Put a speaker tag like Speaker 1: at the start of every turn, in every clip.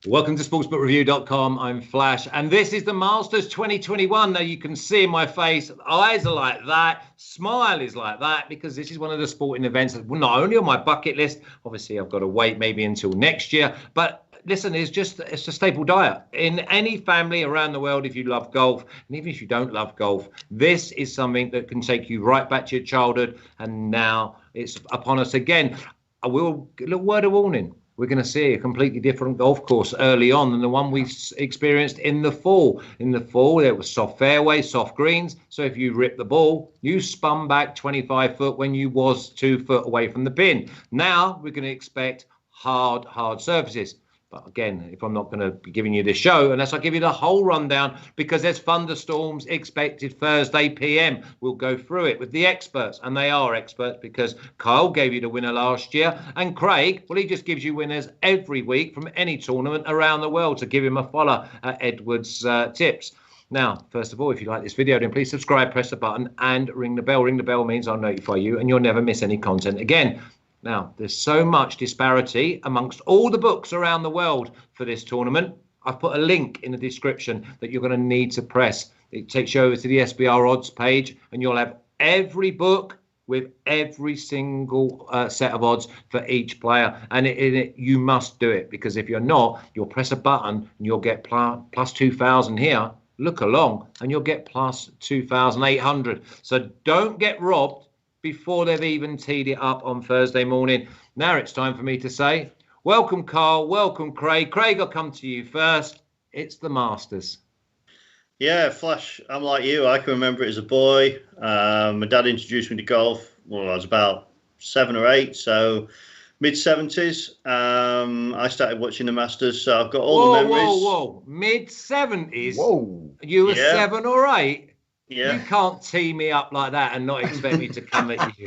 Speaker 1: Welcome to sportsbookreview.com. I'm Flash, and this is the Masters 2021. Now you can see in my face, eyes are like that, smile is like that, because this is one of the sporting events that not only on my bucket list, obviously I've got to wait maybe until next year, but listen, it's a staple diet in any family around the world. If you love golf, and even if you don't love golf, this is something that can take you right back to your childhood, and now it's upon us again. A little word of warning. We're going to see a completely different golf course early on than the one we experienced in the fall. In the fall, there was soft fairways, soft greens. So if you rip the ball, you spun back 25 foot when you was 2 foot away from the pin. Now we're going to expect hard surfaces. But again, if I'm not going to be giving you this show unless I give you the whole rundown, because there's thunderstorms expected Thursday PM. We'll go through it with the experts, and they are experts because Kyle gave you the winner last year, and Craig, well, he just gives you winners every week from any tournament around the world. So give him a follow at Edwards Tips. Now, first of all, if you like this video, then please subscribe, press the button, and ring the bell. Ring the bell means I'll notify you, and you'll never miss any content again. Now, there's so much disparity amongst all the books around the world for this tournament. I've put a link in the description that you're going to need to press. It takes you over to the SBR odds page, and you'll have every book with every single set of odds for each player. And you must do it, because if you're not, you'll press a button and you'll get plus 2,000 here. Look along and you'll get plus 2,800. So don't get robbed before they've even teed it up on Thursday morning. Now it's time for me to say, welcome, Carl. Welcome, Craig. Craig, I'll come to you first. It's the Masters.
Speaker 2: Yeah, Flash, I'm like you. I can remember it as a boy. My dad introduced me to golf when I was about 7 or 8, so mid-70s. I started watching the Masters, so I've got all the memories.
Speaker 1: Whoa. Mid-70s?
Speaker 3: Whoa.
Speaker 1: You were 7 or 8?
Speaker 2: Yeah.
Speaker 1: You can't tee me up like that and not expect me to come at you.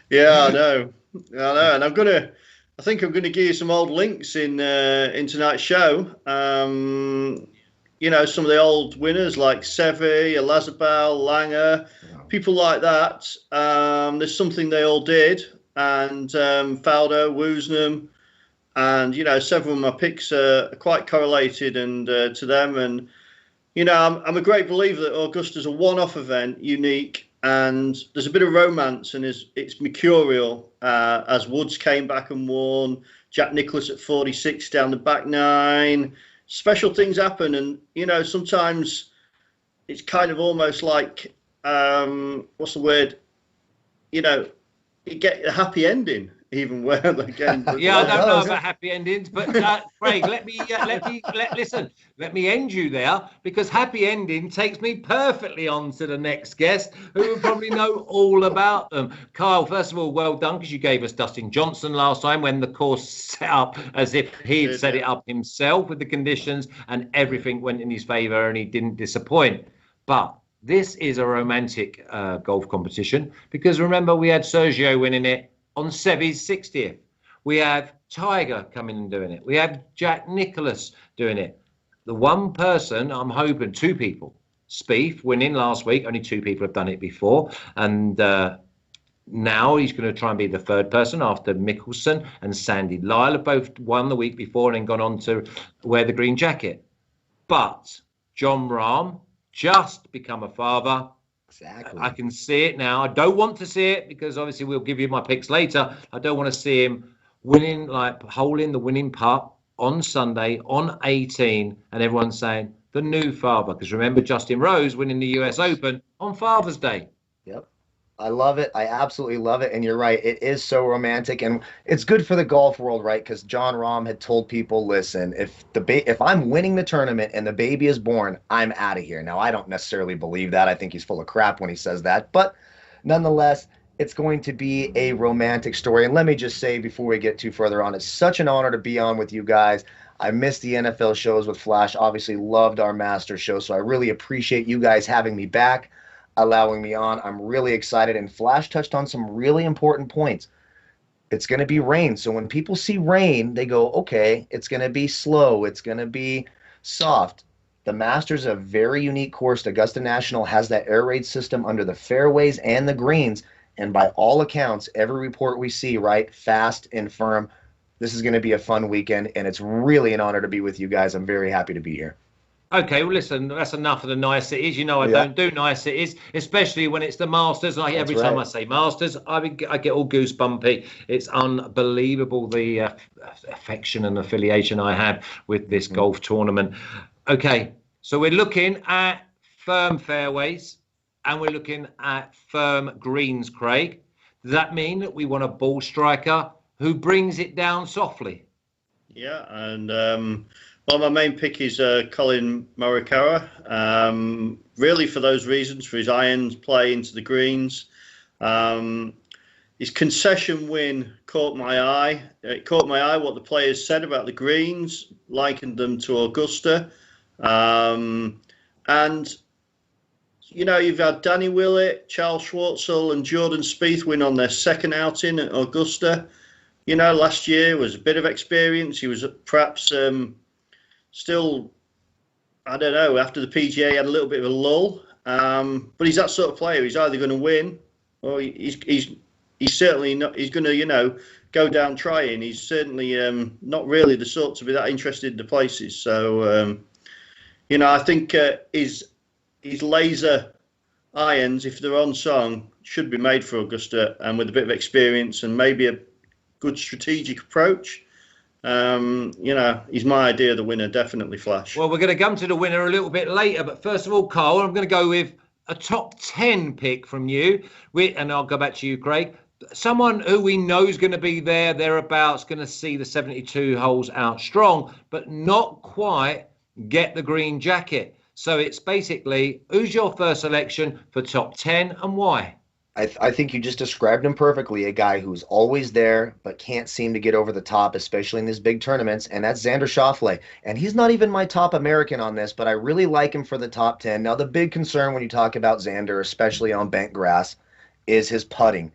Speaker 2: Yeah, I know. And I think I'm gonna give you some old links in tonight's show. You know, some of the old winners like Seve, Elazabal, Langer, people like that. There's something they all did, and Faldo, Woosnam, and you know, several of my picks are quite correlated and to them. And you know, I'm a great believer that Augusta's a one-off event, unique, and there's a bit of romance, and it's mercurial. As Woods came back and won, Jack Nicklaus at 46 down the back 9. Special things happen, and you know, sometimes it's kind of almost like what's the word? You know, you get a happy ending. Even where again.
Speaker 1: Yeah, I don't know about happy endings, but Craig, let me end you there, because happy ending takes me perfectly on to the next guest, who will probably know all about them. Kyle, first of all, well done, because you gave us Dustin Johnson last time when the course set up as if he had set it up himself with the conditions, and everything went in his favour, and he didn't disappoint. But this is a romantic golf competition, because remember, we had Sergio winning it on Seve's 60th. We have Tiger coming and doing it. We have Jack Nicklaus doing it. The one person, I'm hoping, 2 people, Spieth winning last week, only 2 people have done it before, and now he's going to try and be the 3rd person after Mickelson and Sandy Lyle have both won the week before and then gone on to wear the green jacket. But Jon Rahm just become a father.
Speaker 3: Exactly.
Speaker 1: I can see it now. I don't want to see it, because obviously we'll give you my picks later. I don't want to see him winning, like holding the winning putt on Sunday on 18, and everyone's saying the new father. Because remember, Justin Rose winning the US Open on Father's Day.
Speaker 3: Yep. I love it. I absolutely love it. And you're right. It is so romantic, and it's good for the golf world, right? Because Jon Rahm had told people, listen, if I'm winning the tournament and the baby is born, I'm out of here. Now, I don't necessarily believe that. I think he's full of crap when he says that. But nonetheless, it's going to be a romantic story. And let me just say before we get too further on, it's such an honor to be on with you guys. I missed the NFL shows with Flash. Obviously loved our Master show. So I really appreciate you guys having me back, allowing me on. I'm really excited, and Flash touched on some really important points. It's going to be rain, so when people see rain, they go, okay, it's going to be slow, it's going to be soft. The Masters is a very unique course. Augusta National has that air raid system under the fairways and the greens, and by all accounts, every report we see, right, fast and firm, This is going to be a fun weekend, and it's really an honor to be with you guys. I'm very happy to be here.
Speaker 1: Okay, well, listen, that's enough of the niceties. You know, I don't do niceties, especially when it's the Masters. And every time I say Masters, I get all goosebumpy. It's unbelievable the affection and affiliation I have with this golf tournament. Okay, so we're looking at firm fairways and we're looking at firm greens, Craig. Does that mean that we want a ball striker who brings it down softly? Yeah,
Speaker 2: and well, my main pick is Colin Morikawa, really for those reasons, for his irons play into the greens. His concession win caught my eye. It caught my eye what the players said about the greens, likened them to Augusta. And, you know, you've had Danny Willett, Charles Schwartzel and Jordan Spieth win on their second outing at Augusta. You know, last year was a bit of experience. He was perhaps... still, I don't know, after the PGA had a little bit of a lull, but he's that sort of player. He's either going to win or he's certainly not. He's going to, you know, go down trying. He's certainly not really the sort to be that interested in the places. So, you know, I think his laser irons, if they're on song, should be made for Augusta, and with a bit of experience and maybe a good strategic approach. You know, he's my idea of the winner, definitely, Flash.
Speaker 1: Well, we're going to come to the winner a little bit later, but first of all, Carl, I'm going to go with a top 10 pick from you, and I'll go back to you, Craig. Someone who we know is going to be thereabouts, going to see the 72 holes out strong, but not quite get the green jacket. So it's basically, who's your first selection for top 10 and why?
Speaker 3: I think you just described him perfectly, a guy who's always there but can't seem to get over the top, especially in these big tournaments, and that's Xander Schauffele. And he's not even my top American on this, but I really like him for the top 10. Now, the big concern when you talk about Xander, especially on bent grass, is his putting.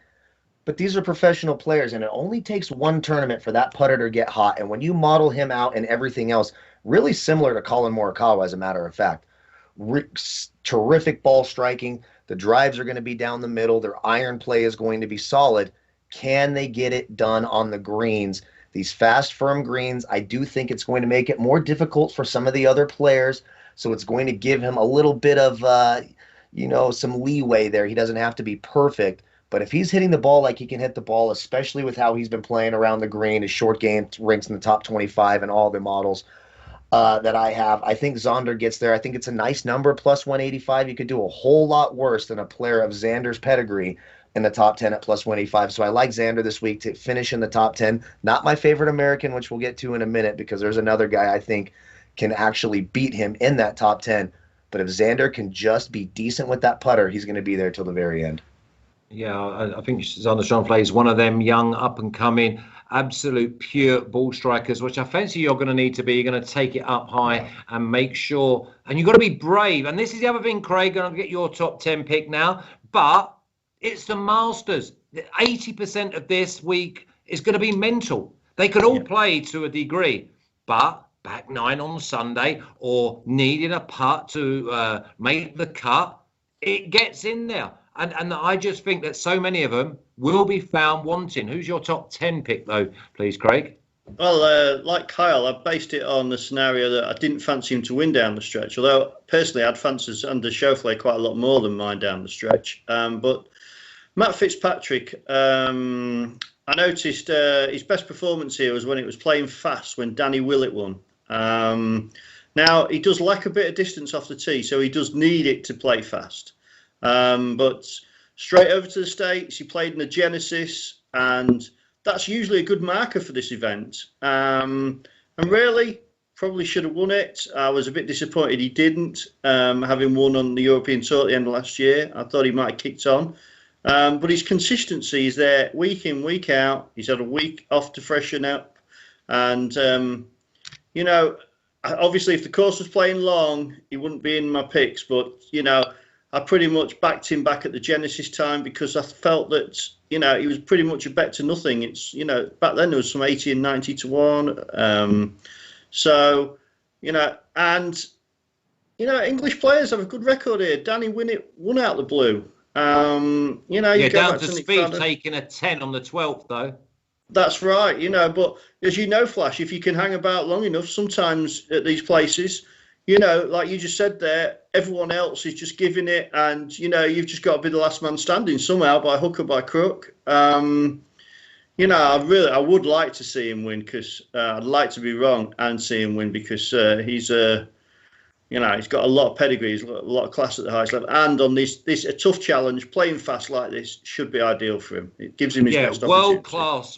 Speaker 3: But these are professional players, and it only takes one tournament for that putter to get hot. And when you model him out and everything else, really similar to Colin Morikawa, as a matter of fact, terrific ball striking. The drives are going to be down the middle. Their iron play is going to be solid. Can they get it done on the greens? These fast, firm greens, I do think it's going to make it more difficult for some of the other players. So it's going to give him a little bit of, you know, some leeway there. He doesn't have to be perfect. But if he's hitting the ball like he can hit the ball, especially with how he's been playing around the green, his short game ranks in the top 25 in all the models that I have. I think Xander gets there. I think it's a nice number, plus 185. You could do a whole lot worse than a player of Xander's pedigree in the top 10 at plus 185. So I like Xander this week to finish in the top 10. Not my favorite American, which we'll get to in a minute, because there's another guy I think can actually beat him in that top 10. But if Xander can just be decent with that putter, he's going to be there till the very end.
Speaker 1: Yeah, I think Xander Schauffele is one of them young, up-and-coming, absolute pure ball strikers, which I fancy you're going to need to be. You're going to take it up high and make sure. And you've got to be brave. And this is the other thing, Craig, and I'll get your top 10 pick now. But it's the Masters. 80% of this week is going to be mental. They could all play to a degree. But back nine on Sunday or needing a putt to make the cut, it gets in there. And I just think that so many of them will be found wanting. Who's your top 10 pick, though, please, Craig?
Speaker 2: Well, like Kyle, I based it on the scenario that I didn't fancy him to win down the stretch, although personally I'd fancy Xander Schauffele quite a lot more than mine down the stretch. But Matt Fitzpatrick, I noticed his best performance here was when it was playing fast, when Danny Willett won. Now, he does lack a bit of distance off the tee, so he does need it to play fast. But straight over to the States, he played in the Genesis, and that's usually a good marker for this event. And really, probably should have won it. I was a bit disappointed he didn't, having won on the European Tour at the end of last year. I thought he might have kicked on. But his consistency is there week in, week out. He's had a week off to freshen up. And, you know, obviously if the course was playing long, he wouldn't be in my picks. But, you know, I pretty much backed him back at the Genesis time because I felt that, you know, he was pretty much a bet to nothing. It's, you know, back then there was some 80 and 90 to 1. So, you know, and, you know, English players have a good record here. Danny Willett won out the blue. You know,
Speaker 1: yeah, down to Spieth taking a 10 on the 12th, though.
Speaker 2: That's right, but as you know, Flash, if you can hang about long enough, sometimes at these places, like you just said there, everyone else is just giving it, and, you've just got to be the last man standing somehow by hook or by crook. I would like to see him win because I'd like to be wrong and see him win because he's he's got a lot of pedigree, he's got a lot of class at the highest level, and on this a tough challenge, playing fast like this should be ideal for him. It gives him his best opportunity.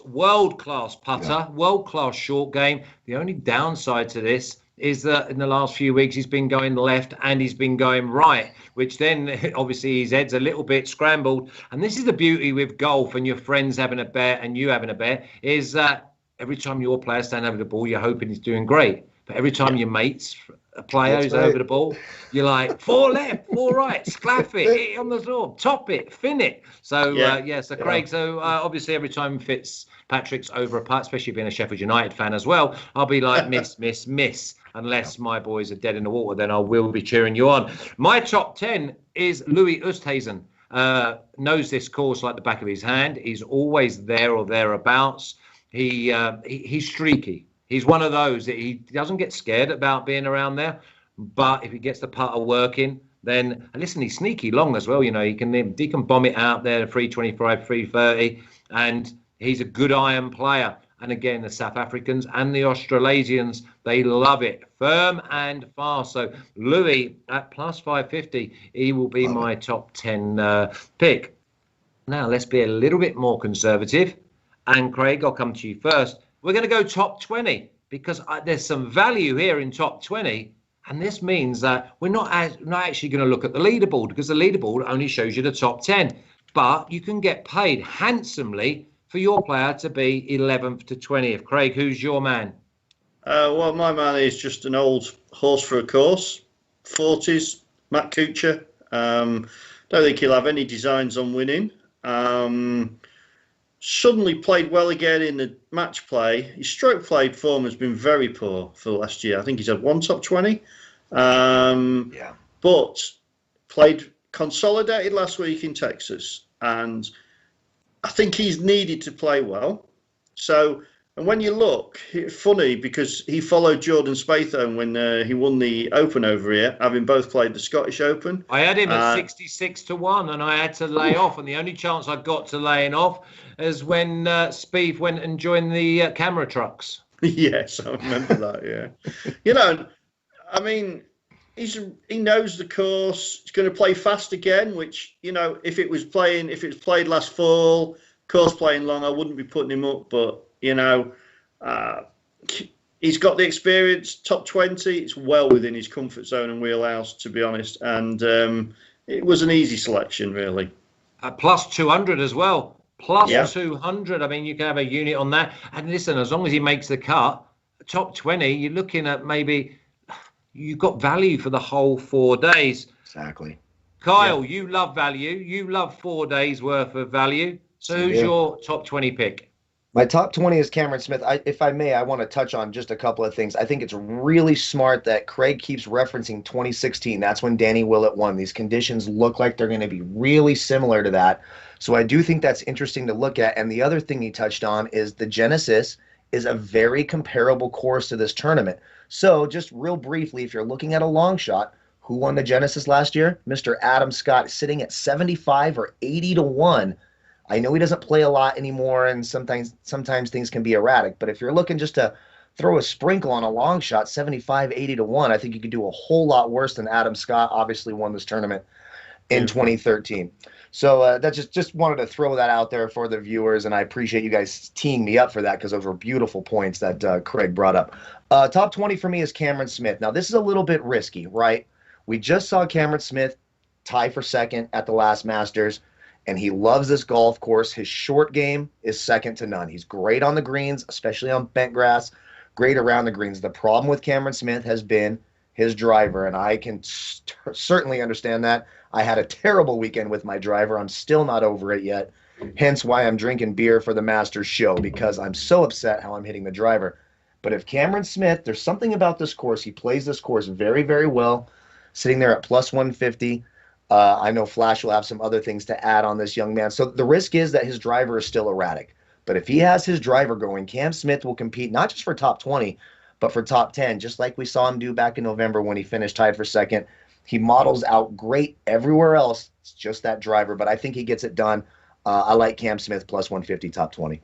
Speaker 1: World class putter, world class short game. The only downside to this is that in the last few weeks he's been going left and he's been going right, which then obviously his head's a little bit scrambled. And this is the beauty with golf and your friends having a bet and you having a bet, is that every time your player stand over the ball, you're hoping he's doing great. But every time your mates, a player who's over the ball, you're like, 4 left, 4 right, sclaff it, hit it on the floor, top it, fin it. So, Craig, obviously every time Fitzpatrick's over a putt, especially being a Sheffield United fan as well, I'll be like, miss. Unless my boys are dead in the water, then I will be cheering you on. My top 10 is Louis Oosthuizen. Knows this course like the back of his hand. He's always there or thereabouts. He's streaky. He's one of those that he doesn't get scared about being around there. But if he gets the putter working, then listen, he's sneaky long as well. He can bomb it out there, 325, 330, and he's a good iron player. And again, the South Africans and the Australasians, they love it. Firm and fast. So Louis at plus 550, he will be my top 10 pick. Now, let's be a little bit more conservative. And Craig, I'll come to you first. We're going to go top 20 because there's some value here in top 20. And this means that we're not actually going to look at the leaderboard because the leaderboard only shows you the top 10. But you can get paid handsomely for your player to be 11th to 20th. Craig, who's your man?
Speaker 2: Well, my man is just an old horse for a course. 40s, Matt Kuchar. Don't think he'll have any designs on winning. Suddenly played well again in the match play. His stroke play form has been very poor for the last year. I think he's had one top 20. But played consolidated last week in Texas, and I think he's needed to play well. So, and when you look, it's funny because he followed Jordan Spieth when he won the Open over here, having both played the Scottish Open.
Speaker 1: I had him at 66 to 1, and I had to lay off. And the only chance I got to laying off is when Spieth went and joined the camera trucks.
Speaker 2: Yes, I remember that. Yeah, I mean, he knows the course. He's going to play fast again, which, if it was played last fall, course playing long, I wouldn't be putting him up. But, he's got the experience, top 20. It's well within his comfort zone and wheelhouse, to be honest. And it was an easy selection, really.
Speaker 1: Plus 200 as well. Plus 200. I mean, you can have a unit on that. And listen, as long as he makes the cut, top 20, you're looking at maybe you've got value for the whole 4 days.
Speaker 3: Exactly.
Speaker 1: Kyle, you love value. You love 4 days worth of value. So who's your top 20 pick?
Speaker 3: My top 20 is Cameron Smith. If I may, I want to touch on just a couple of things. I think it's really smart that Craig keeps referencing 2016. That's when Danny Willett won. These conditions look like they're going to be really similar to that. So I do think that's interesting to look at. And the other thing he touched on is the Genesis is a very comparable course to this tournament. So just real briefly, if you're looking at a long shot, who won the Genesis last year? Mr. Adam Scott, sitting at 75 or 80 to 1. I know he doesn't play a lot anymore, and sometimes things can be erratic. But if you're looking just to throw a sprinkle on a long shot, 75, 80 to 1, I think you could do a whole lot worse than Adam Scott obviously won this tournament in 2013. So that just wanted to throw that out there for the viewers, and I appreciate you guys teeing me up for that because those were beautiful points that Craig brought up. Top 20 for me is Cameron Smith. Now, this is a little bit risky, right? We just saw Cameron Smith tie for second at the last Masters, and he loves this golf course. His short game is second to none. He's great on the greens, especially on bent grass, great around the greens. The problem with Cameron Smith has been his driver, and I can certainly understand that. I had a terrible weekend with my driver. I'm still not over it yet, hence why I'm drinking beer for the Masters show, because I'm so upset how I'm hitting the driver. But if Cameron Smith, there's something about this course. He plays this course very, very well, sitting there at plus 150. I know Flash will have some other things to add on this young man. So the risk is that his driver is still erratic. But if he has his driver going, Cam Smith will compete not just for top 20, but for top 10, just like we saw him do back in November when he finished tied for second. He models out great everywhere else. It's just that driver, but I think he gets it done. I like Cam Smith plus 150 top 20.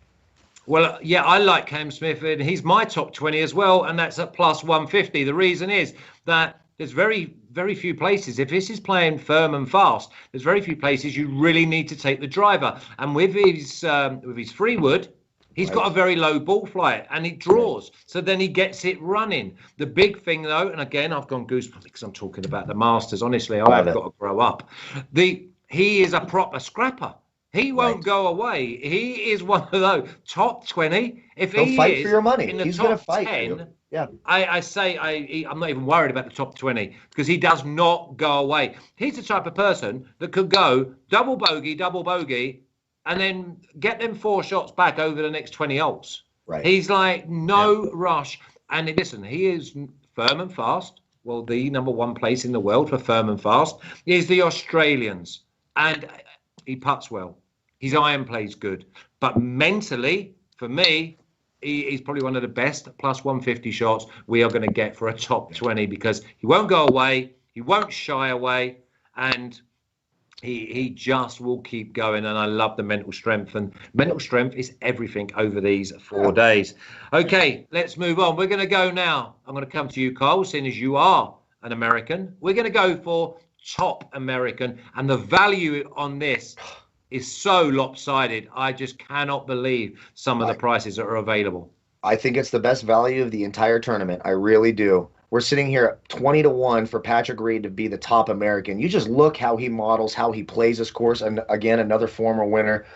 Speaker 1: Well, yeah, I like Cam Smith, and he's my top 20 as well, and that's at plus 150. The reason is that there's very, very few places. If this is playing firm and fast, there's very few places you really need to take the driver. And with his Freewood, he's got a very low ball flight, and it draws. So then he gets it running. The big thing, though, and again, I've gone goosebumps because I'm talking about the Masters. Honestly, I have got to grow up. He is a proper scrapper. He won't go away. He is one of those top 20. If
Speaker 3: He'll
Speaker 1: he
Speaker 3: fight
Speaker 1: is
Speaker 3: for your money.
Speaker 1: in the
Speaker 3: He's
Speaker 1: top
Speaker 3: gonna fight
Speaker 1: 10,
Speaker 3: for you. Yeah.
Speaker 1: I'm not even worried about the top 20 because he does not go away. He's the type of person that could go double bogey, and then get them 4 shots back over the next 20 holes.
Speaker 3: Right.
Speaker 1: He's like no rush. And listen, he is firm and fast. Well, the number 1 place in the world for firm and fast is the Australians. And he putts well. His iron play's good. But mentally, for me, he's probably one of the best plus 150 shots we are going to get for a top 20 because he won't go away. He won't shy away. And he just will keep going. And I love the mental strength. And mental strength is everything over these 4 days. Okay, let's move on. We're going to go now. I'm going to come to you, Carl, seeing as you are an American. We're going to go for top American, and the value on this is so lopsided. I just cannot believe some of the prices that are available.
Speaker 3: I think it's the best value of the entire tournament. I really do. We're sitting here at 20-1 for Patrick Reed to be the top American. You just look how he models, how he plays this course, and again, another former winner.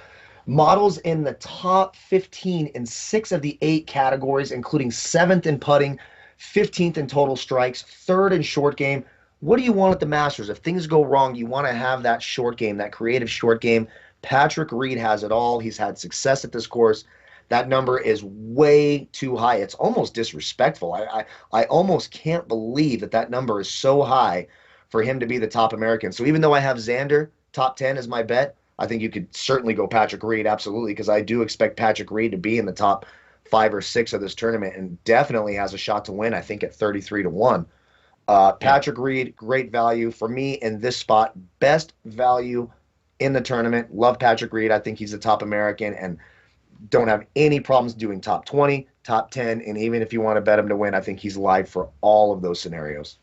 Speaker 3: Models in the top 15 in 6 of the 8 categories, including 7th in putting, 15th in total strikes, 3rd in short game. What do you want at the Masters? If things go wrong, you want to have that short game, that creative short game. Patrick Reed has it all. He's had success at this course. That number is way too high. It's almost disrespectful. I almost can't believe that number is so high for him to be the top American. So even though I have Xander top 10 as my bet, I think you could certainly go Patrick Reed, absolutely, because I do expect Patrick Reed to be in the top 5 or 6 of this tournament and definitely has a shot to win, I think, at 33-1. Patrick Reed, great value for me in this spot. Best value in the tournament. Love Patrick Reed. I think he's the top American and don't have any problems doing top 20, top 10, and even if you want to bet him to win, I think he's live for all of those scenarios.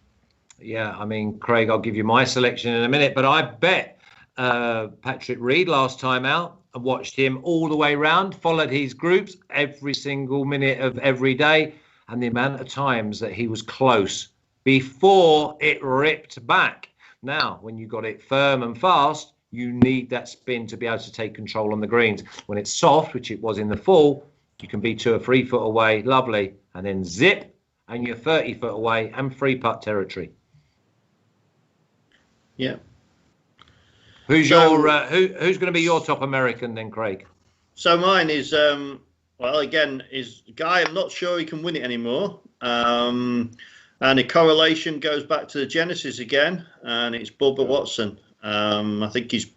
Speaker 1: Yeah, I mean, Craig, I'll give you my selection in a minute, but I bet Patrick Reed last time out. I watched him all the way round, followed his groups every single minute of every day, and the amount of times that he was close before it ripped back. Now, when you got it firm and fast, you need that spin to be able to take control on the greens. When it's soft, which it was in the fall, you can be 2 or 3 foot away, lovely, and then zip, and you're 30 foot away and free putt territory.
Speaker 2: Yeah.
Speaker 1: Who's going to be your top American then, Craig?
Speaker 2: So mine is again is a guy I'm not sure he can win it anymore. And the correlation goes back to the Genesis again, and it's Bubba Watson. I think he's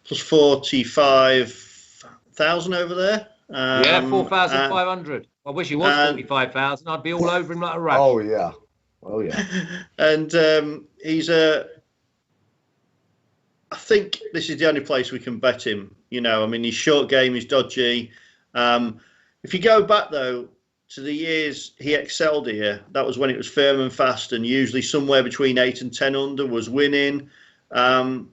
Speaker 2: plus 45,000 over there.
Speaker 1: 4,500. I wish he was 45,000. I'd be all over him like a rat.
Speaker 3: Oh yeah.
Speaker 2: And he's I think this is the only place we can bet him. You know, I mean, his short game is dodgy. If you go back though to the years he excelled here, that was when it was firm and fast, and usually somewhere between 8 and 10 under was winning. You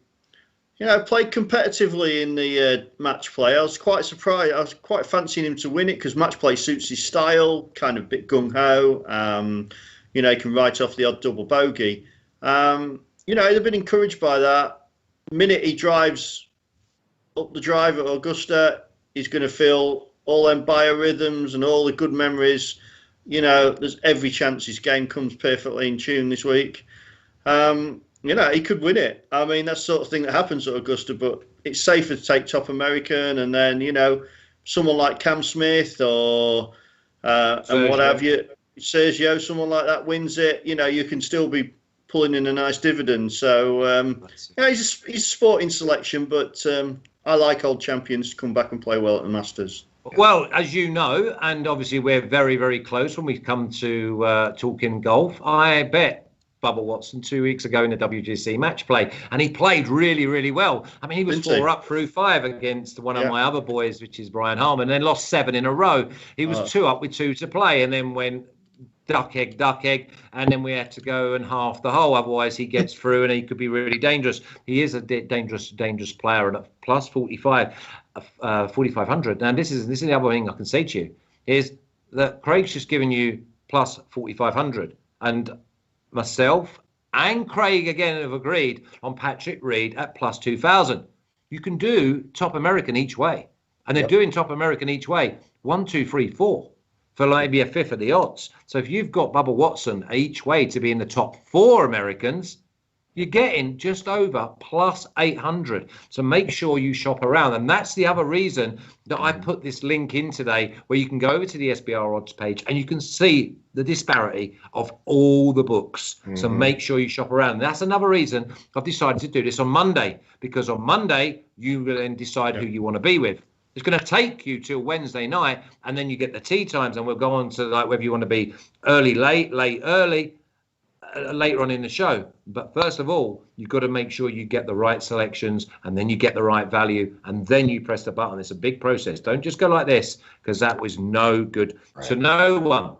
Speaker 2: know, played competitively in the match play. I was quite surprised. I was quite fancying him to win it because match play suits his style, kind of a bit gung-ho. You know, he can write off the odd double bogey. You know, he'd have been encouraged by that. The minute he drives up the drive at Augusta, he's going to feel all them biorhythms and all the good memories. You know, there's every chance his game comes perfectly in tune this week. You know, he could win it. I mean, that's the sort of thing that happens at Augusta, but it's safer to take top American and then, you know, someone like Cam Smith or and what have you, Sergio, someone like that wins it, you know, you can still be pulling in a nice dividend. So, yeah, he's a sporting selection, but I like old champions to come back and play well at the Masters.
Speaker 1: Well, as you know, and obviously we're very, very close when we come to talking golf, I bet Bubba Watson 2 weeks ago in the WGC match play, and he played really, really well. I mean, he was
Speaker 2: Didn't he?
Speaker 1: 4 up through 5 against one of
Speaker 2: Yeah.
Speaker 1: my other boys, which is Brian Harmon, and then lost 7 in a row. He was 2 up with 2 to play, and then went duck egg, and then we had to go and half the hole. Otherwise, he gets through, and he could be really dangerous. He is a dangerous player, and at plus 45, 4,500. Now, this is the other thing I can say to you is that Craig's just given you plus 4,500, and myself and Craig again have agreed on Patrick Reed at plus 2,000. You can do top American each way, and they're doing top American each way 1, 2, 3, 4 for maybe a fifth of the odds. So if you've got Bubba Watson each way to be in the top 4 Americans, you're getting just over plus 800. So make sure you shop around. And that's the other reason that I put this link in today, where you can go over to the SBR odds page and you can see the disparity of all the books. So make sure you shop around. And that's another reason I've decided to do this on Monday, because on Monday, you will then decide who you want to be with. It's going to take you till Wednesday night, and then you get the tee times, and we'll go on to like whether you want to be early, late, early, later on in the show. But first of all, you've got to make sure you get the right selections, and then you get the right value, and then you press the button. It's a big process. Don't just go like this, because that was no good to no one.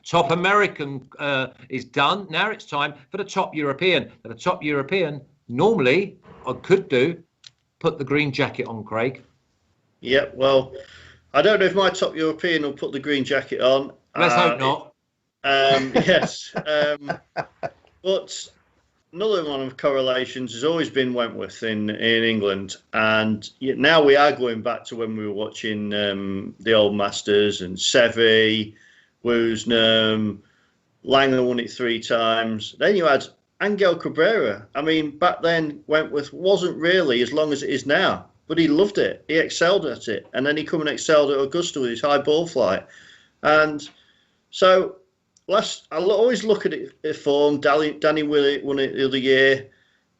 Speaker 1: Top American is done. Now it's time for the top European. For the top European, normally I could put the green jacket on, Craig.
Speaker 2: Yeah, well, I don't know if my top European will put the green jacket on.
Speaker 1: Let's hope not.
Speaker 2: Yes. But another one of correlations has always been Wentworth in England. And now we are going back to when we were watching the old Masters and Seve, Woosnam, Langer won it 3 times. Then you had Angel Cabrera. I mean, back then, Wentworth wasn't really as long as it is now. But he loved it. He excelled at it. And then he come and excelled at Augusta with his high ball flight. And so I'll always look at it at form. Danny Willett won it the other year.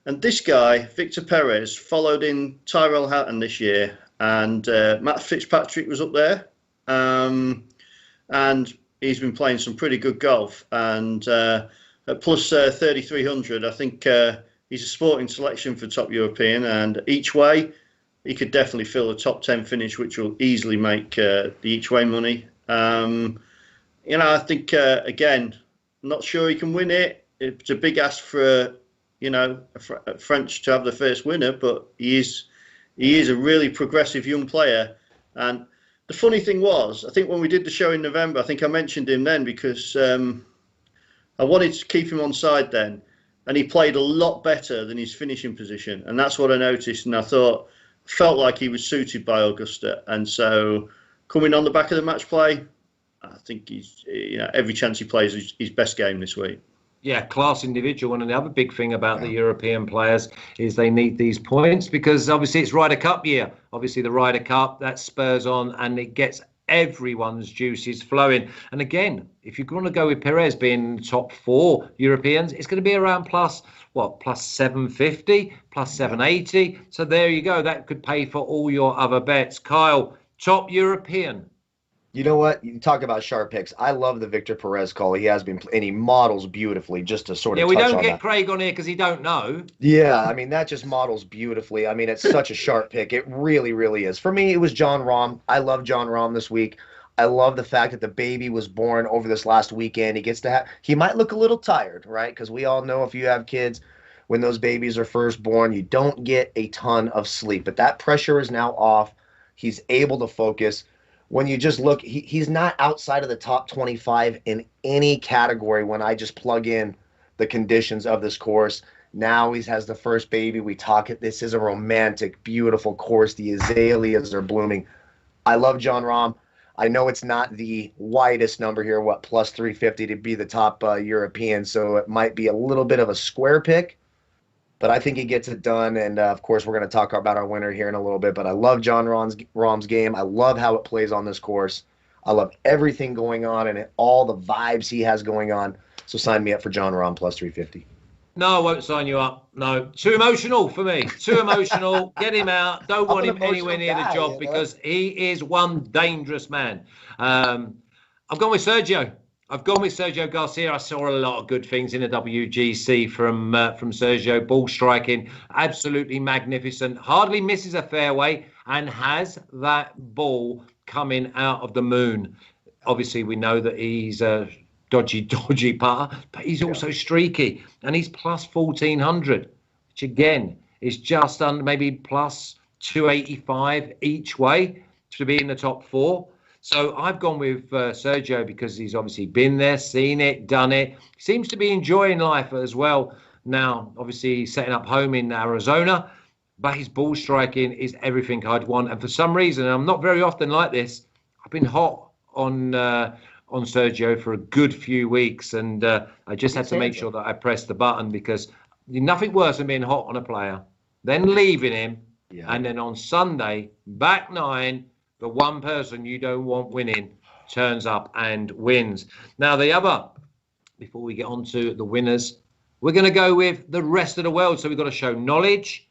Speaker 2: And this guy, Victor Perez, followed in Tyrrell Hatton this year. And Matt Fitzpatrick was up there. And he's been playing some pretty good golf. And at plus 3,300, I think he's a sporting selection for top European. And each way, he could definitely fill a top 10 finish, which will easily make the each way money. I think, again, not sure he can win it. It's a big ask for, a French to have the first winner, but he is a really progressive young player. And the funny thing was, I think when we did the show in November, I think I mentioned him then because I wanted to keep him on side then. And he played a lot better than his finishing position. And that's what I noticed. And I felt like he was suited by Augusta. And so coming on the back of the match play, I think he's, every chance he plays his best game this week.
Speaker 1: Yeah, class individual. And the other big thing about the European players is they need these points because obviously it's Ryder Cup year. Obviously the Ryder Cup, that spurs on and it gets everyone's juices flowing. And again, if you're going to go with Perez being the top 4 Europeans, it's going to be around plus 750, plus 780. So there you go. That could pay for all your other bets. Kyle, top European.
Speaker 3: You know what? You talk about sharp picks. I love the Victor Perez call. He has been, and he models beautifully. Just to sort of
Speaker 1: we don't get
Speaker 3: that.
Speaker 1: Craig on here because he don't know.
Speaker 3: Yeah, I mean that just models beautifully. I mean it's such a sharp pick. It really, really is. For me, it was John Rahm. I love John Rahm this week. I love the fact that the baby was born over this last weekend. He gets to have. He might look a little tired, right? Because we all know if you have kids, when those babies are first born, you don't get a ton of sleep. But that pressure is now off. He's able to focus. When you just look, he's not outside of the top 25 in any category when I just plug in the conditions of this course. Now he has the first baby. We talk it. This is a romantic, beautiful course. The azaleas are blooming. I love John Rahm. I know it's not the widest number here, plus 350 to be the top European, so it might be a little bit of a square pick. But I think he gets it done, and of course we're going to talk about our winner here in a little bit. But I love John Rahm's game. I love how it plays on this course. I love everything going on and all the vibes he has going on. So sign me up for John Rahm plus 350.
Speaker 1: No, I won't sign you up. No, too emotional for me. Too emotional. Get him out. Don't want him anywhere near the job because he is one dangerous man. I've gone with Sergio. I've gone with Sergio Garcia. I saw a lot of good things in the WGC from Sergio. Ball striking, absolutely magnificent. Hardly misses a fairway and has that ball coming out of the moon. Obviously, we know that he's a dodgy putter, but he's also streaky, and he's plus 1400, which again is just under maybe plus 285 each way to be in the top four. So I've gone with Sergio because he's obviously been there, seen it, done it. Seems to be enjoying life as well. Now, obviously, he's setting up home in Arizona, but his ball striking is everything I'd want. And for some reason, I'm not very often like this, I've been hot on Sergio for a good few weeks. And I just had to make sure that I pressed the button because nothing worse than being hot on a player, then leaving him, and then on Sunday, back nine, the one person you don't want winning turns up and wins. Now, the other, before we get on to the winners, we're going to go with the rest of the world. So we've got to show knowledge.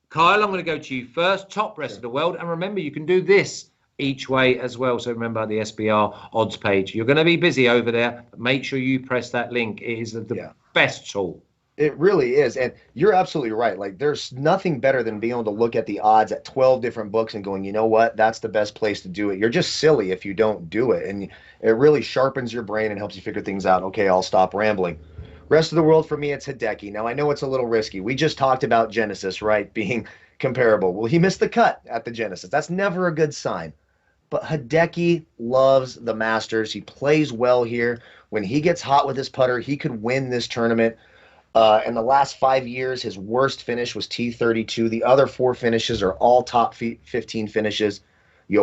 Speaker 1: Kyle, I'm going to go to you first, top rest of the world. And remember, you can do this each way as well. So remember the SBR odds page. You're going to be busy over there. But make sure you press that link. It is the best tool.
Speaker 3: It really is. And you're absolutely right. Like, there's nothing better than being able to look at the odds at 12 different books and going, you know what, that's the best place to do it. You're just silly if you don't do it. And it really sharpens your brain and helps you figure things out. Okay, I'll stop rambling. Rest of the world, for me, it's Hideki. Now, I know it's a little risky. We just talked about Genesis, right, being comparable. Well, he missed the cut at the Genesis. That's never a good sign. But Hideki loves the Masters. He plays well here. When he gets hot with his putter, he could win this tournament. In the last 5 years, his worst finish was T32. The other 4 finishes are all top 15 finishes. You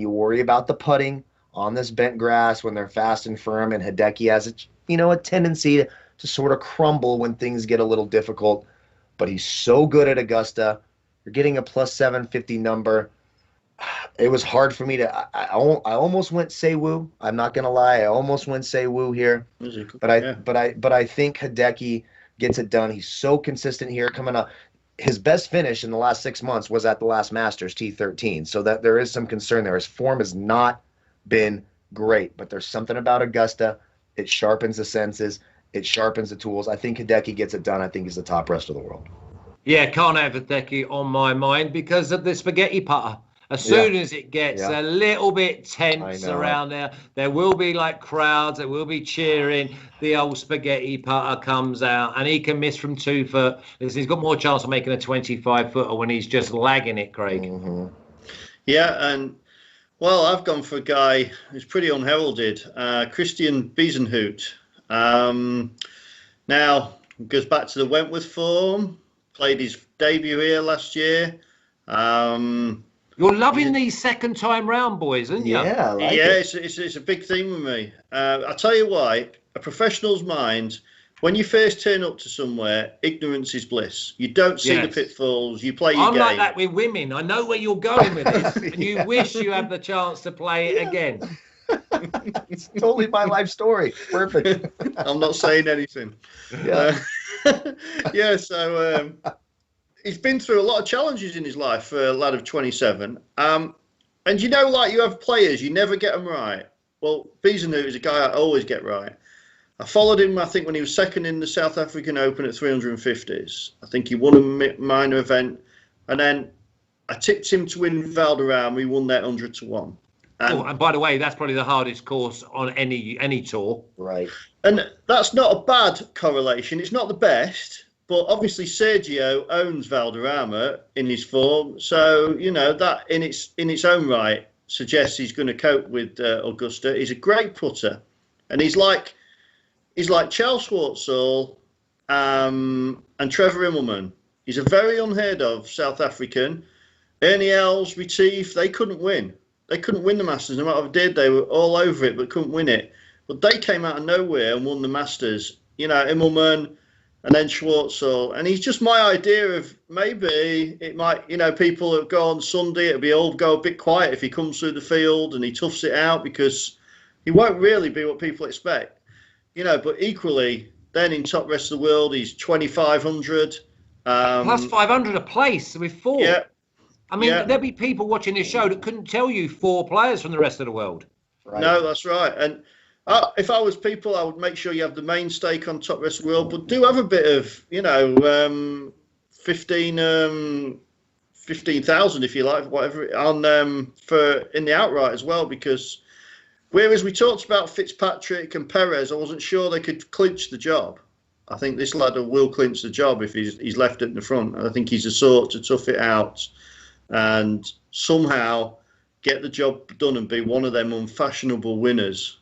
Speaker 3: worry about the putting on this bent grass when they're fast and firm, and Hideki has a tendency to sort of crumble when things get a little difficult. But he's so good at Augusta. You're getting a plus 750 number. It was hard for me to. I almost went Seiwu. I'm not gonna lie. I almost went Seiwu here. But I think Hideki gets it done. He's so consistent here coming up. His best finish in the last 6 months was at the last Masters, T13. So that there is some concern there. His form has not been great, but there's something about Augusta. It sharpens the senses. It sharpens the tools. I think Hideki gets it done. I think he's the top rest of the world.
Speaker 1: Yeah, can't have Hideki on my mind because of the spaghetti putter. As soon as it gets a little bit tense around there will be like crowds, there will be cheering. The old spaghetti putter comes out and he can miss from 2 foot. He's got more chance of making a 25-footer when he's just lagging it, Craig.
Speaker 2: Mm-hmm. Yeah, and well, I've gone for a guy who's pretty unheralded, Christian Beazenhout. Now, goes back to the Wentworth form, played his debut here last year.
Speaker 1: You're loving these second time round, boys, aren't you?
Speaker 2: Yeah, it's a big thing with me. I'll tell you why. A professional's mind, when you first turn up to somewhere, ignorance is bliss. You don't see the pitfalls. You play your game.
Speaker 1: I'm like that with women. I know where you're going with this, and you wish you had the chance to play it again.
Speaker 3: It's totally my life story. Perfect.
Speaker 2: I'm not saying anything. So he's been through a lot of challenges in his life for a lad of 27. And like you have players, you never get them right. Well, Beazenhout is a guy I always get right. I followed him, I think, when he was second in the South African Open at 350s. I think he won a minor event. And then I tipped him to win Valderrama. He won that 100 to 1.
Speaker 1: And by the way, that's probably the hardest course on any tour.
Speaker 3: Right.
Speaker 2: And that's not a bad correlation. It's not the best. But obviously Sergio owns Valderrama in his form, so that in its own right suggests he's going to cope with Augusta. He's a great putter, and he's like Charles Schwartzel and Trevor Immelman. He's a very unheard of South African. Ernie Els, Retief, they couldn't win. They couldn't win the Masters. No matter what they did, they were all over it, but couldn't win it. But they came out of nowhere and won the Masters. Immelman. And then Schwartzel, and he's just my idea of maybe it might, people that go on Sunday, it'll go a bit quiet if he comes through the field and he toughs it out because he won't really be what people expect, But equally, Then in top rest of the world, he's 2,500.
Speaker 1: Plus 500 a place with 4.
Speaker 2: Yeah.
Speaker 1: I mean, there'll be people watching this show that couldn't tell you 4 players from the rest of the world.
Speaker 3: Right.
Speaker 2: No, that's right. And if I was people, I would make sure you have the main stake on top rest of the world, but do have a bit of, 15,000 if you like, whatever, on for in the outright as well, because whereas we talked about Fitzpatrick and Perez, I wasn't sure they could clinch the job. I think this lad will clinch the job if he's left at the front. I think he's a sort to tough it out and somehow get the job done and be one of them unfashionable winners.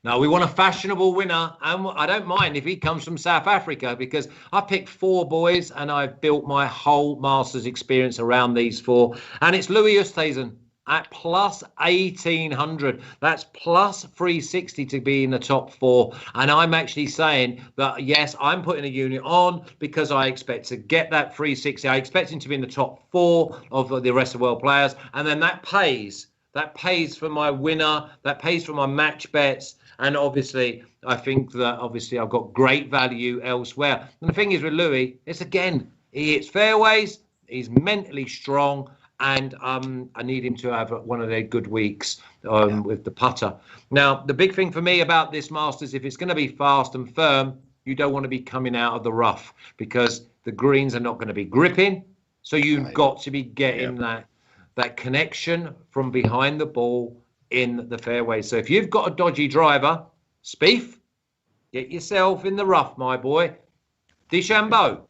Speaker 1: No, we want a fashionable winner, and I don't mind if he comes from South Africa, because I picked 4 boys and I've built my whole Masters experience around these 4. And it's Louis Oosthuizen at plus 1,800. That's plus 360 to be in the top 4. And I'm actually saying that, yes, I'm putting a unit on because I expect to get that 360. I expect him to be in the top 4 of the rest of the world players. And then that pays. That pays for my winner. That pays for my match bets. And obviously, I think that I've got great value elsewhere. And the thing is with Louis, it's again, he hits fairways. He's mentally strong. And I need him to have one of their good weeks with the putter. Now, the big thing for me about this Masters, if it's going to be fast and firm, you don't want to be coming out of the rough because the greens are not going to be gripping. So you've got to be getting that connection from behind the ball in the fairway. So if you've got a dodgy driver, Spieth, get yourself in the rough, my boy. DeChambeau,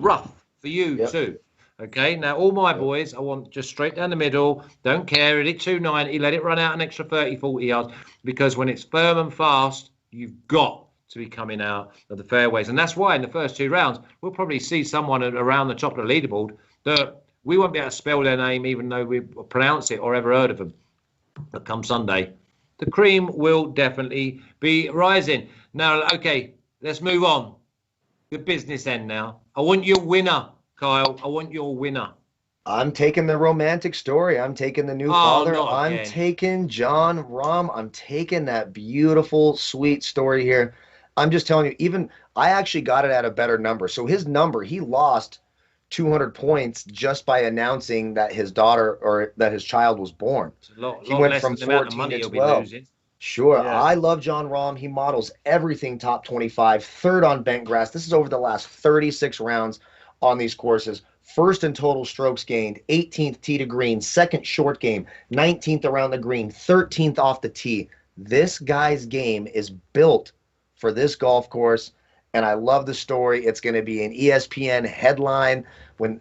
Speaker 1: rough for you too. Okay, now all my boys, I want just straight down the middle. Don't care, hit it 290, let it run out an extra 30, 40 yards, because when it's firm and fast, you've got to be coming out of the fairways. And that's why in the first 2 rounds, we'll probably see someone around the top of the leaderboard that we won't be able to spell their name, even though we pronounce it or ever heard of them. But come Sunday, the cream will definitely be rising. Now, okay, let's move on. The business end now. I want your winner. Kyle, I want your winner.
Speaker 3: I'm taking the romantic story. I'm taking the new father. I'm taking Jon Rahm. I'm taking that beautiful, sweet story here. I'm just telling you, even I actually got it at a better number. So his number, he lost 200 points just by announcing that his daughter or that his child was born.
Speaker 1: He went from 14 to 12.
Speaker 3: Sure. Yeah. I love Jon Rahm. He models everything top 25, 3rd on bent grass. This is over the last 36 rounds on these courses. 1st in total strokes gained, 18th tee to green, 2nd short game, 19th around the green, 13th off the tee. This guy's game is built for this golf course, and I love the story. It's going to be an ESPN headline when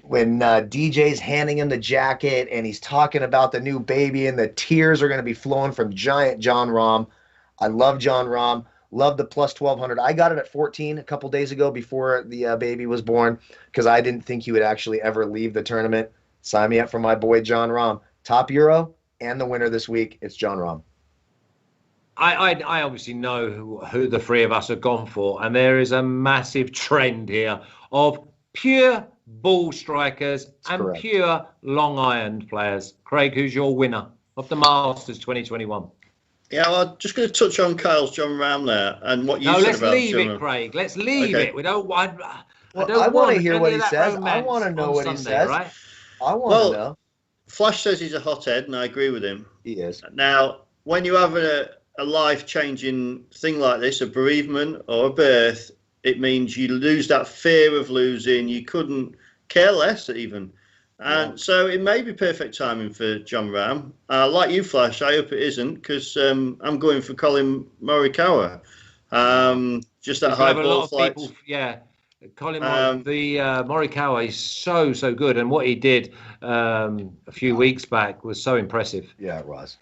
Speaker 3: DJ's handing him the jacket and he's talking about the new baby, and the tears are going to be flowing from giant Jon Rahm. I love Jon Rahm. Love the plus 1,200. I got it at 14 a couple days ago before the baby was born because I didn't think he would actually ever leave the tournament. Sign me up for my boy Jon Rahm. Top Euro and the winner this week, it's Jon Rahm.
Speaker 1: I obviously know who the 3 of us have gone for, and there is a massive trend here of pure ball strikers and pure long iron players. Craig, who's your winner of the Masters 2021?
Speaker 2: Yeah, well, I'm just going to touch on Kyle's Jon Rahm there and what you said about
Speaker 1: let's leave it, Craig. Let's leave it. We don't. I
Speaker 3: want to hear what he says. I want to know what he says. Right? I want to know.
Speaker 2: Flash says he's a hothead, and I agree with him.
Speaker 3: He is.
Speaker 2: Now, when you have a life-changing thing like this, a bereavement or a birth, it means you lose that fear of losing. You couldn't care less even. And so it may be perfect timing for Jon Rahm. Like you, Flash, I hope it isn't, because I'm going for Colin Morikawa. Just that high ball flight.
Speaker 1: Colin Morikawa is so good, and what he did a few weeks back was so impressive.
Speaker 3: Yeah, it was.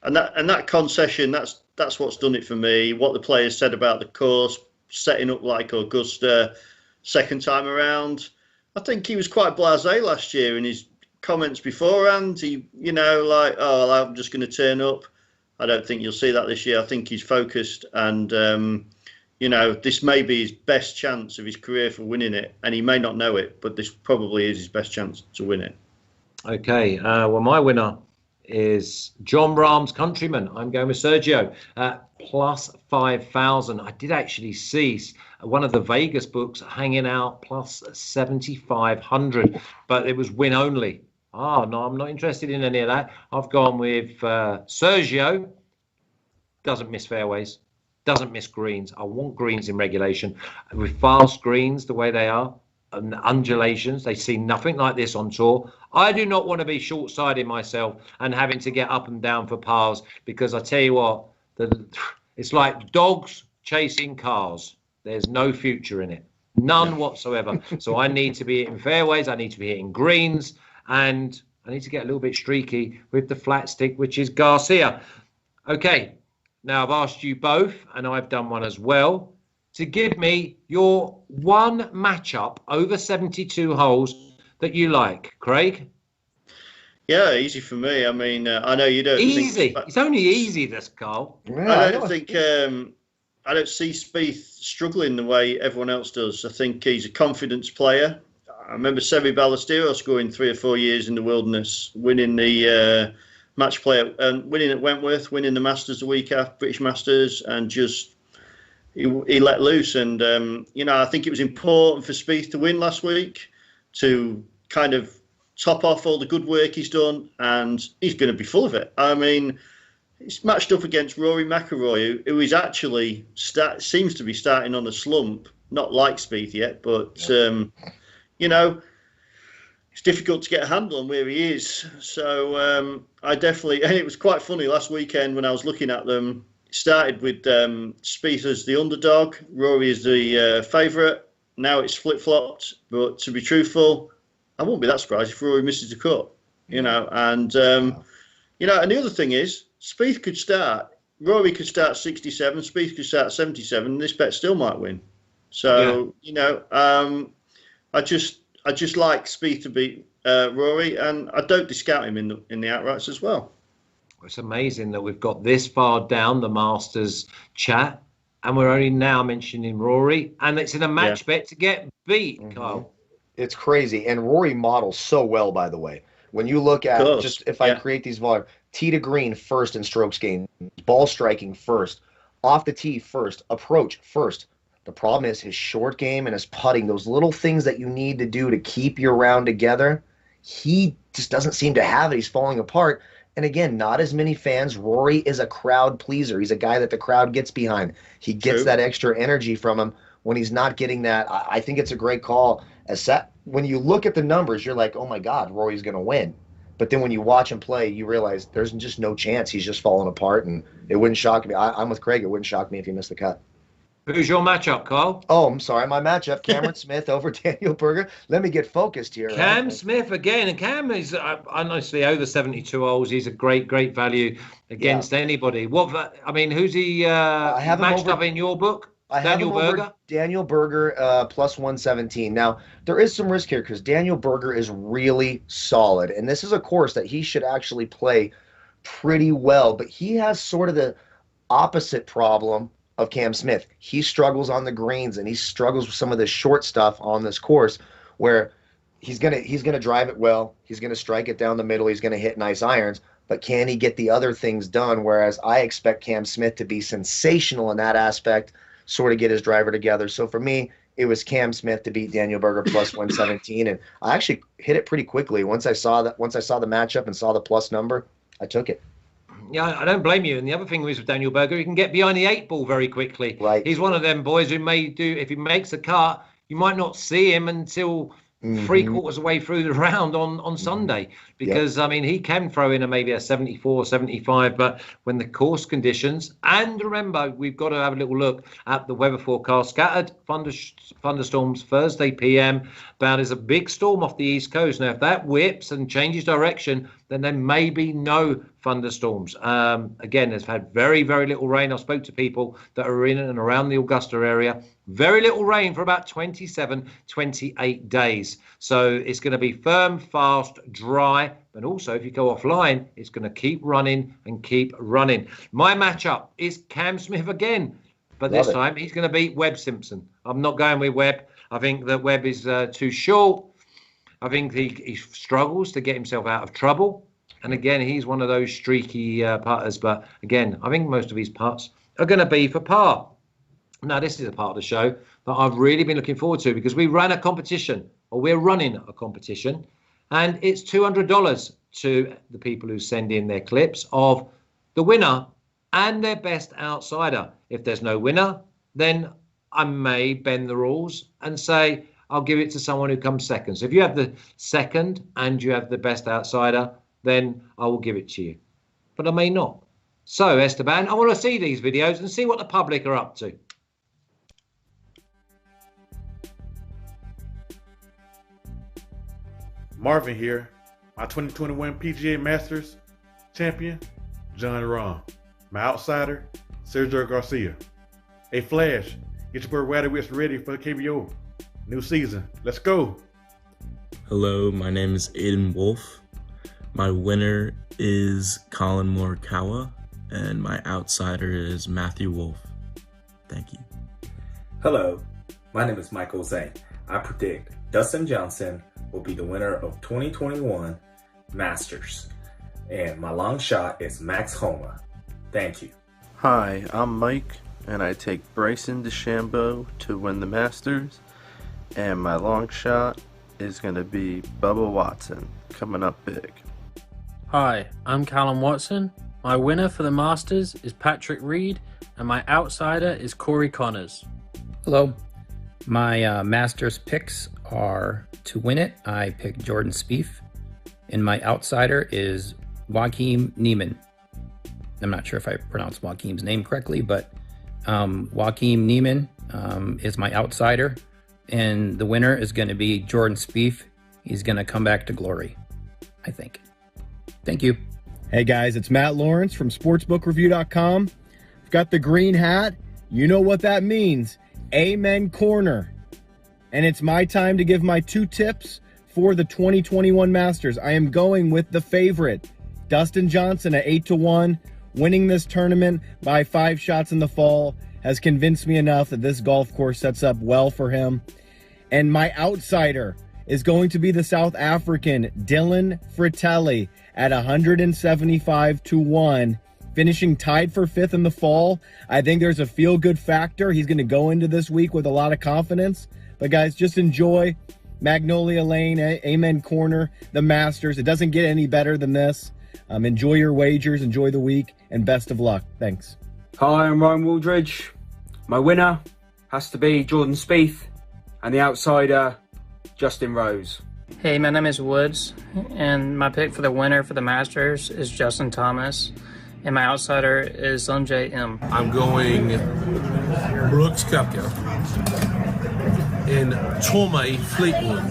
Speaker 2: And that concession, that's what's done it for me. What the players said about the course, setting up like Augusta, second time around. I think he was quite blasé last year in his comments beforehand. He, I'm just going to turn up. I don't think you'll see that this year. I think he's focused, and this may be his best chance of his career for winning it, and he may not know it, but this probably is his best chance to win it.
Speaker 1: Okay, well, my winner is John Rahm's countryman. I'm going with Sergio plus 5,000. I did actually see one of the Vegas books hanging out plus 7,500, but it was win only. Oh, no, I'm not interested in any of that. I've gone with Sergio. Doesn't miss fairways, doesn't miss greens. I want greens in regulation. With fast greens the way they are, and undulations, they see nothing like this on tour. I do not want to be short-sighted myself and having to get up and down for pars, because I tell you what, it's like dogs chasing cars. There's no future in it, none whatsoever. So I need to be hitting fairways, I need to be hitting greens, and I need to get a little bit streaky with the flat stick, which is Garcia. Okay, now I've asked you both, and I've done one as well, to give me your one matchup over 72 holes that you like. Craig?
Speaker 2: Yeah, easy for me. I mean, I know you don't.
Speaker 1: Easy. It's only easy, this, Carl.
Speaker 2: Yeah, I don't think. I don't see Spieth struggling the way everyone else does. I think he's a confidence player. I remember Seve Ballesteros going 3 or 4 years in the wilderness, winning the match play and winning at Wentworth, winning the Masters the week after, British Masters, and just he let loose. And I think it was important for Spieth to win last week to kind of top off all the good work he's done, and he's going to be full of it. I mean, he's matched up against Rory McIlroy, who is actually seems to be starting on a slump. Not like Spieth yet, but it's difficult to get a handle on where he is. So I definitely, and it was quite funny last weekend when I was looking at them. It started with Spieth as the underdog, Rory is the favourite. Now it's flip-flopped, but to be truthful, I won't be that surprised if Rory misses the cut, and and the other thing is, Spieth could start, Rory could start 67, Spieth could start 77, and this bet still might win. So, I just like Spieth to beat Rory, and I don't discount him in the outrights as well.
Speaker 1: It's amazing that we've got this far down the Masters chat, and we're only now mentioning Rory, and it's in a match bet to get beat, Kyle.
Speaker 3: It's crazy. And Rory models so well, by the way. When you look at just if I create these volume, tee to green first in strokes gained, ball striking first, off the tee first, approach first. The problem is his short game and his putting, those little things that you need to do to keep your round together, he just doesn't seem to have it. He's falling apart. And again, not as many fans. Rory is a crowd pleaser. He's a guy that the crowd gets behind. He gets that extra energy from him. When he's not getting that, I think it's a great call. When you look at the numbers, you're like, oh my God, Rory's going to win. But then when you watch him play, you realize there's just no chance. He's just falling apart, and it wouldn't shock me. I'm with Craig. It wouldn't shock me if he missed the cut.
Speaker 1: Who's your matchup, Carl?
Speaker 3: Oh, I'm sorry. My matchup, Cameron Smith over Daniel Berger. Let me get focused here.
Speaker 1: Cam Smith again. And Cam is, honestly, over 72 holes. He's a great value against anybody. Who's he matched up in your book? Daniel Berger?
Speaker 3: Daniel Berger plus 117. Now, there is some risk here because Daniel Berger is really solid. And this is a course that he should actually play pretty well. But he has sort of the opposite problem of Cam Smith. He struggles on the greens, and he struggles with some of the short stuff on this course where he's gonna drive it well. He's going to strike it down the middle. He's going to hit nice irons. But can he get the other things done? Whereas I expect Cam Smith to be sensational in that aspect, sort of get his driver together. So for me, it was Cam Smith to beat Daniel Berger plus 117, and I actually hit it pretty quickly. Once I saw the matchup and saw the plus number, I took it.
Speaker 1: Yeah, I don't blame you. And the other thing is with Daniel Berger, he can get behind the 8 ball very quickly.
Speaker 3: Right.
Speaker 1: He's one of them boys who may do, if he makes a cut, you might not see him until 3/4 away through the round on Sunday, because he can throw in maybe a 74, 75, but when the course conditions, and remember, we've got to have a little look at the weather forecast. Scattered thunderstorms Thursday PM, but there's a big storm off the east coast. Now, if that whips and changes direction, then there may be no thunderstorms. Again, there's had very little rain. I spoke to people that are in and around the Augusta area. Very little rain for about 27, 28 days. So it's going to be firm, fast, dry. But also, if you go offline, it's going to keep running and keep running. My matchup is Cam Smith again. But this time, he's going to beat Webb Simpson. I'm not going with Webb. I think that Webb is too short. I think he struggles to get himself out of trouble. And again, he's one of those streaky putters. But again, I think most of his putts are going to be for par. Now, this is a part of the show that I've really been looking forward to because we're running a competition, and it's $200 to the people who send in their clips of the winner and their best outsider. If there's no winner, then I may bend the rules and say I'll give it to someone who comes second. So if you have the second and you have the best outsider, then I will give it to you. But I may not. So, Esteban, I want to see these videos and see what the public are up to.
Speaker 4: Marvin here, my 2021 PGA Masters champion, John Rahm. My outsider, Sergio Garcia. Hey Flash, get your boy Wadowitz ready for the KBO. New season, let's go.
Speaker 5: Hello, my name is Aiden Wolf. My winner is Colin Morikawa, and my outsider is Matthew Wolf. Thank you.
Speaker 6: Hello, my name is Michael Zane. I predict Dustin Johnson will be the winner of 2021 Masters. And my long shot is Max Homa. Thank you.
Speaker 7: Hi, I'm Mike, and I take Bryson DeChambeau to win the Masters. And my long shot is going to be Bubba Watson, coming up big.
Speaker 8: Hi, I'm Callum Watson. My winner for the Masters is Patrick Reed, and my outsider is Corey Connors.
Speaker 9: Hello. My Masters picks are to win it. I picked Jordan Spieth, and my outsider is Joaquin Niemann. I'm not sure if I pronounced Joaquin's name correctly, but Joaquin Niemann is my outsider, and the winner is going to be Jordan Spieth. He's going to come back to glory, I think. Thank you.
Speaker 10: Hey guys, it's Matt Lawrence from sportsbookreview.com. I've got the green hat. You know what that means. Amen Corner. And it's my time to give my 2 tips for the 2021 Masters. I am going with the favorite, Dustin Johnson at 8-1. Winning this tournament by 5 shots in the fall has convinced me enough that this golf course sets up well for him. And my outsider is going to be the South African Dylan Fratelli at 175-1, finishing tied for 5th in the fall. I think there's a feel-good factor. He's going to go into this week with a lot of confidence. But guys, just enjoy Magnolia Lane, Amen Corner, the Masters. It doesn't get any better than this. Enjoy your wagers, enjoy the week, and best of luck. Thanks.
Speaker 11: Hi, I'm Ryan Waldridge. My winner has to be Jordan Spieth, and the outsider, Justin Rose.
Speaker 8: Hey, my name is Woods, and my pick for the winner for the Masters is Justin Thomas, and my outsider is Sanjay M.
Speaker 12: I'm going Brooks Koepka and Tommy Fleetwood.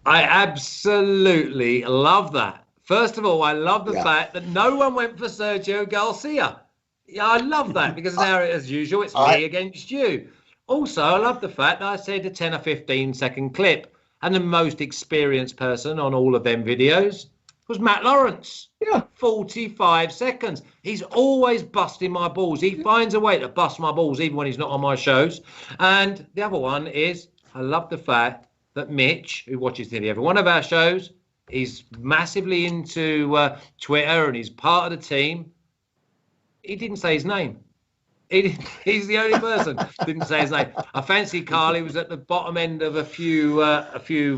Speaker 1: I absolutely love that. First of all, I love the fact that no one went for Sergio Garcia. Yeah, I love that because now, as usual, it's me against you. Also, I love the fact that I said a 10 or 15 second clip, and the most experienced person on all of them videos was Matt Lawrence. Yeah. 45 seconds. He's always busting my balls. He finds a way to bust my balls even when he's not on my shows. And the other one is, I love the fact that Mitch, who watches nearly every one of our shows, is massively into Twitter and he's part of the team. He didn't say his name. He's the only person didn't say his name. I fancy Carly was at the bottom end of a few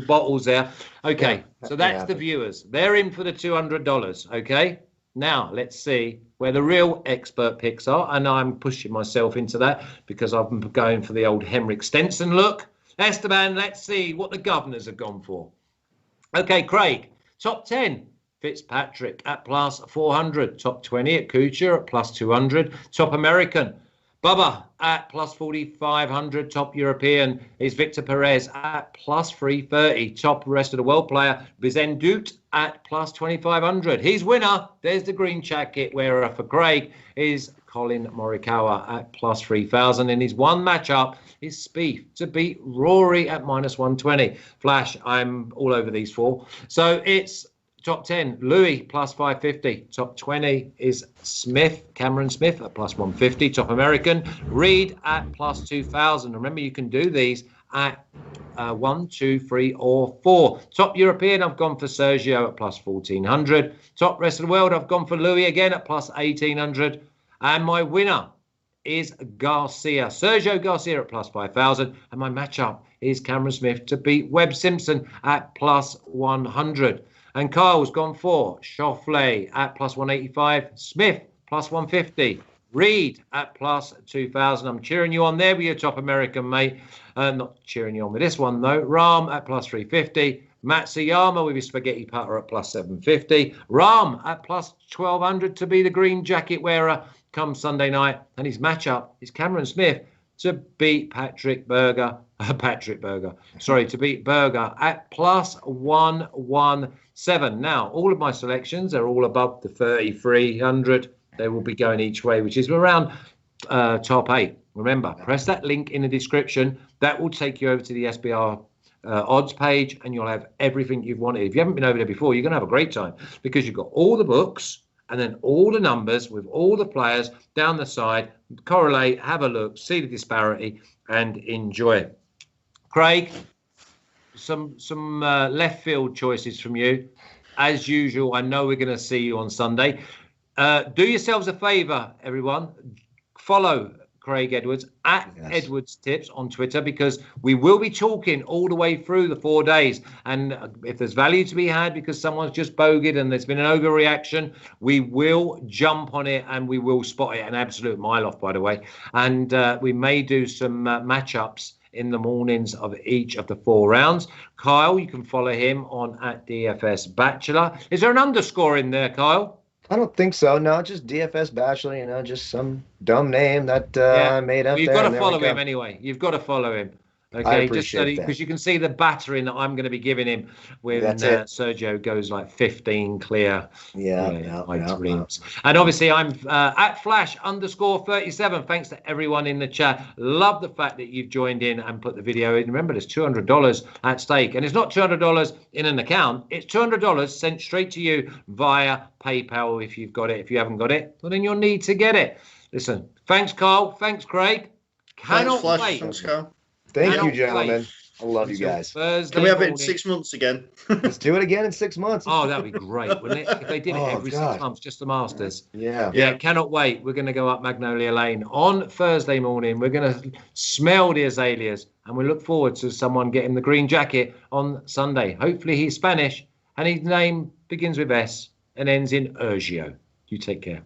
Speaker 1: bottles there. Okay, so that's the viewers. They're in for the $200. Okay, now let's see where the real expert picks are, and I'm pushing myself into that because I'm going for the old Henrik Stenson look. Esteban, let's see what the governors have gone for. Okay, Craig, top 10. Fitzpatrick at plus 400. Top 20 at Kuchar at plus 200. Top American, Bubba at plus 4,500. Top European is Victor Perez at plus 330. Top rest of the world player, Bizendut at plus 2,500. His winner, there's the green jacket wearer for Craig, is Colin Morikawa at plus 3,000. And his one matchup is Spieth to beat Rory at minus 120. Flash, I'm all over these 4. So it's top 10, Louis plus 550. Top 20 is Cameron Smith at plus 150. Top American, Reed at plus 2,000. Remember, you can do these at 1, 2, 3, or 4. Top European, I've gone for Sergio at plus 1400. Top rest of the world, I've gone for Louis again at plus 1800. And my winner is Garcia, Sergio Garcia at plus 5,000. And my matchup is Cameron Smith to beat Webb Simpson at plus 100. And Kyle's gone for Schauffele at plus 185, Smith plus 150, Reed at plus 2,000. I'm cheering you on there with your top American mate. Not cheering you on with this one though. Rahm at plus 350, Matsuyama with his spaghetti putter at plus 750, Rahm at plus 1,200 to be the green jacket wearer come Sunday night. And his matchup is Cameron Smith to beat to beat Berger at plus 117. Now, all of my selections are all above the 3,300. They will be going each way, which is around top 8. Remember, press that link in the description. That will take you over to the SBR odds page, and you'll have everything you've wanted. If you haven't been over there before, you're going to have a great time because you've got all the books and then all the numbers with all the players down the side. Correlate, have a look, see the disparity, and enjoy it. Craig, some left field choices from you. As usual, I know we're going to see you on Sunday. Do yourselves a favour, everyone. Follow Craig Edwards at Edwards Tips on Twitter, because we will be talking all the way through the 4 days. And if there's value to be had because someone's just bogeyed and there's been an overreaction, we will jump on it and we will spot it an absolute mile off, by the way. And we may do some matchups in the mornings of each of the 4 rounds. Kyle, you can follow him on at DFS Bachelor. Is there an underscore in there, Kyle?
Speaker 3: I don't think so. No, just DFS Bachelor, just some dumb name that I made up.
Speaker 1: Well, you've got to follow him anyway. You've got to follow him. Okay, just so because you can see the battering that I'm going to be giving him when Sergio goes like 15 clear. Dreams. And obviously I'm at Flash_37. Thanks to everyone in the chat. Love the fact that you've joined in and put the video in. Remember, there's $200 at stake, and it's not $200 in an account. It's $200 sent straight to you via PayPal if you've got it. If you haven't got it, well, then you'll need to get it. Listen, thanks, Carl. Thanks, Craig.
Speaker 2: Thanks, Flash. Thanks, Carl.
Speaker 3: Thank you, gentlemen. I love you guys.
Speaker 2: Can we have it in 6 months again?
Speaker 3: Let's do it again in 6 months.
Speaker 1: Oh, that'd be great, wouldn't it? If they did it every 6 months, just the Masters.
Speaker 3: Yeah.
Speaker 1: Cannot wait. We're going to go up Magnolia Lane on Thursday morning. We're going to smell the azaleas, and we look forward to someone getting the green jacket on Sunday. Hopefully he's Spanish, and his name begins with S and ends in Ergio. You take care.